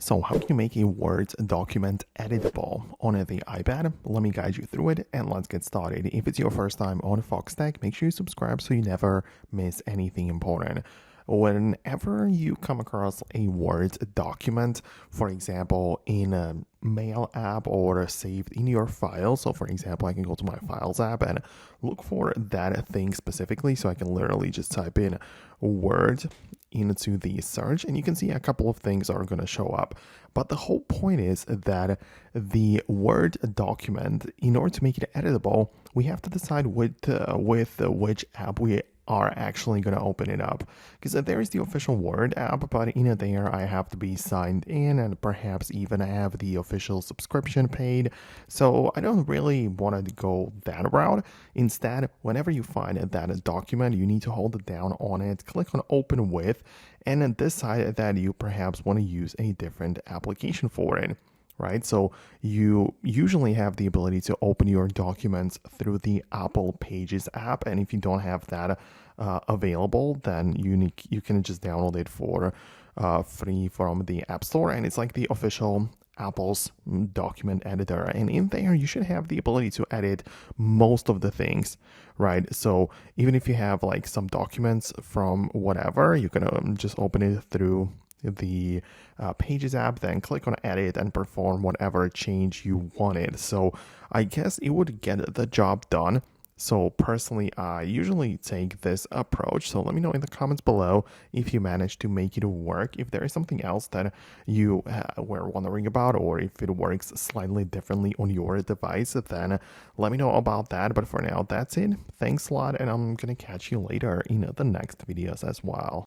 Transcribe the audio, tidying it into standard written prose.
So how can you make a Word document editable on the iPad? Let me guide you through it and let's get started. If it's your first time on Foxtecc, make sure you subscribe so you never miss anything important. Whenever you come across a Word document, for example, in a mail app or saved in your files, so for example, I can go to my Files app and look for that thing specifically, so I can literally just type in Word into the search and you can see a couple of things are going to show up. But the whole point is that the Word document, in order to make it editable, we have to decide with which app we are actually going to open it up, because there is the official Word app, but in there I have to be signed in and perhaps even have the official subscription paid. So I don't really want to go that route. Instead, whenever you find that document, you need to hold it down on it, click on open with, and then decide that you perhaps want to use a different application for it. Right, so you usually have the ability to open your documents through the Apple Pages app, and if you don't have that available, then you can just download it for free from the App Store, and it's like the official Apple's document editor, and in there you should have the ability to edit most of the things, right? So even if you have like some documents from whatever, you can just open it through the Pages app, then click on edit and perform whatever change you wanted. So I guess it would get the job done. So personally, I usually take this approach. So let me know in the comments below if you managed to make it work. If there is something else that you were wondering about, or if it works slightly differently on your device, then let me know about that. But for now, that's it. Thanks a lot, and I'm gonna catch you later in the next videos as well.